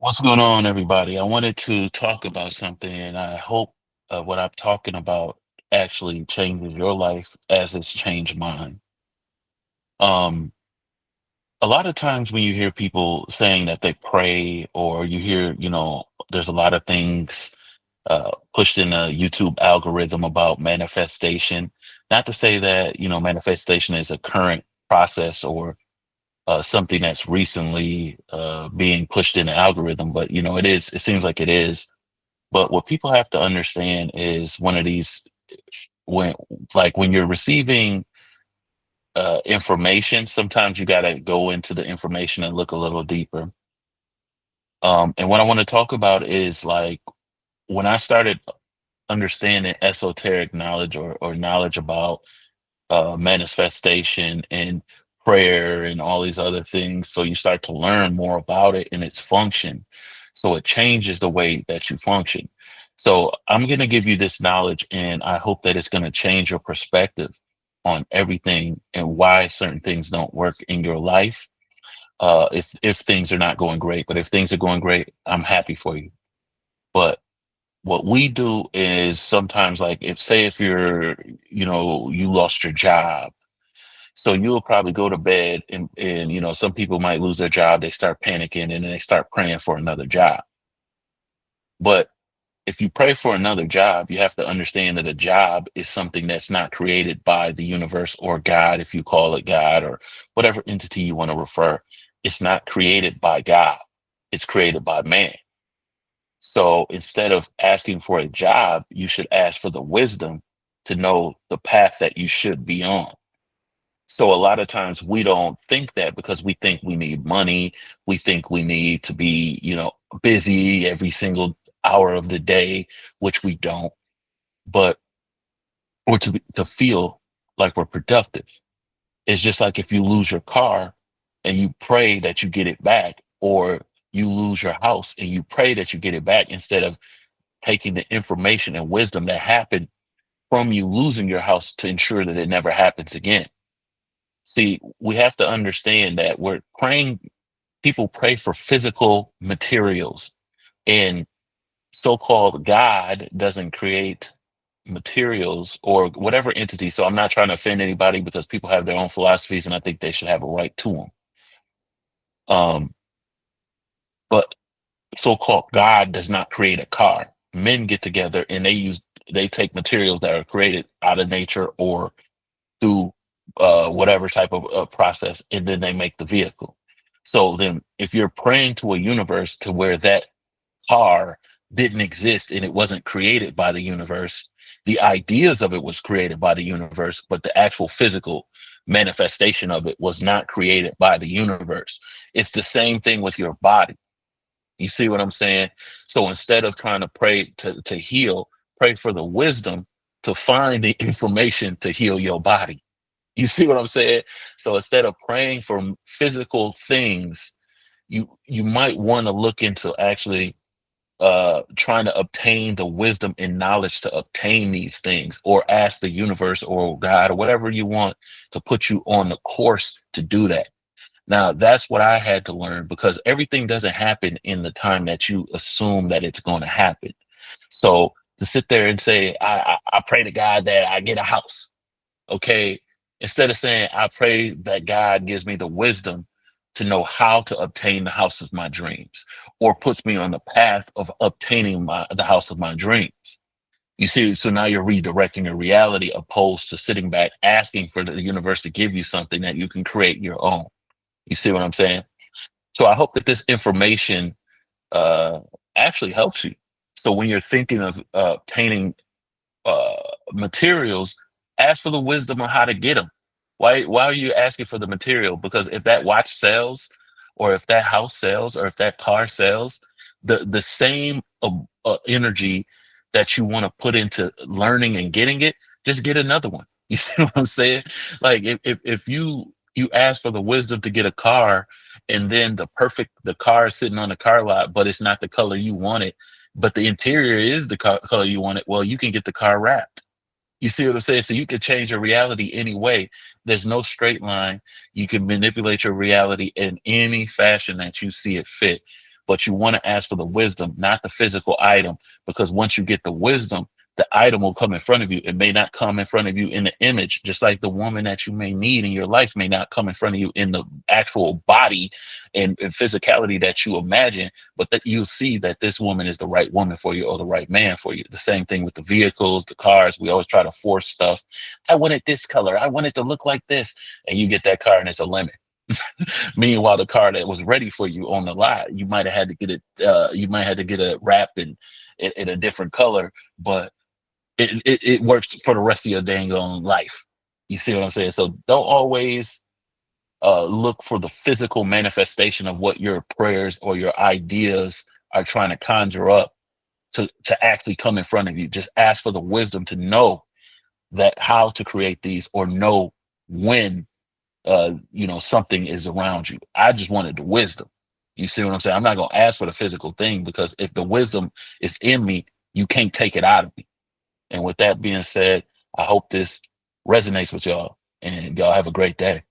What's going on, everybody? I wanted to talk about something, and I hope what I'm talking about actually changes your life as it's changed mine. Um, a lot of times when you hear people saying that they pray, or you hear, there's a lot of things pushed in a YouTube algorithm about manifestation. Not to say that, manifestation is a current process or something that's recently being pushed in the algorithm, but, it seems like it is. But what people have to understand is one of these when when you're receiving information, sometimes you got to go into the information and look a little deeper. And what I want to talk about is like when I started understanding esoteric knowledge or knowledge about manifestation and prayer and all these other things. So you start to learn more about it and its function. So it changes the way that you function. So I'm going to give you this knowledge, and I hope that it's going to change your perspective on everything and why certain things don't work in your life. If things are not going great, but if things are going great, I'm happy for you. But what we do is sometimes, like, if you're, you lost your job, so you'll probably go to bed and some people might lose their job, they start panicking and then they start praying for another job. But if you pray for another job, you have to understand that a job is something that's not created by the universe or God, if you call it God or whatever entity you want to refer. It's not created by God. It's created by man. So instead of asking for a job, you should ask for the wisdom to know the path that you should be on. So a lot of times we don't think that because we think we need money. We think we need to be, busy every single hour of the day, which we don't, but or to feel like we're productive. It's just like if you lose your car and you pray that you get it back, or you lose your house and you pray that you get it back instead of taking the information and wisdom that happened from you losing your house to ensure that it never happens again. See, we have to understand that we're praying, people pray for physical materials, and so called God doesn't create materials or whatever entity. So I'm not trying to offend anybody because people have their own philosophies and I think they should have a right to them. Um, but so called God does not create a car. Men get together and they take materials that are created out of nature or through whatever type of process, and then they make the vehicle. So then, if you're praying to a universe to where that car didn't exist and it wasn't created by the universe, the ideas of it was created by the universe, but the actual physical manifestation of it was not created by the universe. It's the same thing with your body. You see what I'm saying? So instead of trying to pray to heal, pray for the wisdom to find the information to heal your body. You see what I'm saying? So instead of praying for physical things, you might want to look into actually trying to obtain the wisdom and knowledge to obtain these things, or ask the universe or God or whatever you want to put you on the course to do that. Now, that's what I had to learn, because everything doesn't happen in the time that you assume that it's going to happen. So to sit there and say, I pray to God that I get a house. Okay. Instead of saying, I pray that God gives me the wisdom to know how to obtain the house of my dreams, or puts me on the path of obtaining the house of my dreams. You see, so now you're redirecting your reality opposed to sitting back asking for the universe to give you something that you can create your own. You see what I'm saying? So I hope that this information uh, actually helps you. So when you're thinking of obtaining uh, materials, ask for the wisdom on how to get them. Why are you asking for the material? Because if that watch sells, or if that house sells, or if that car sells, the same energy that you want to put into learning and getting it, just get another one. You see what I'm saying? Like if you ask for the wisdom to get a car, and then the car is sitting on the car lot, but it's not the color you wanted, but the interior is the color you want it. Well, you can get the car wrapped. You see what I'm saying? So you can change your reality any way. There's no straight line. You can manipulate your reality in any fashion that you see it fit. but you want to ask for the wisdom, not the physical item, because once you get the wisdom, the item will come in front of you. It may not come in front of you in the image, just like the woman that you may need in your life may not come in front of you in the actual body and physicality that you imagine, but that you'll see that this woman is the right woman for you or the right man for you. The same thing with the vehicles, the cars. We always try to force stuff. I wanted this color. I want it to look like this. And you get that car and it's a lemon. Meanwhile, the car that was ready for you on the lot, you might have had to get it. You might have to get it wrapped in a different color, but it works for the rest of your dang on life. You see what I'm saying? So don't always look for the physical manifestation of what your prayers or your ideas are trying to conjure up to actually come in front of you. Just ask for the wisdom to know that how to create these or know when something is around you. I just wanted the wisdom. You see what I'm saying? I'm not gonna ask for the physical thing because if the wisdom is in me, you can't take it out of me. And with that being said, I hope this resonates with y'all and y'all have a great day.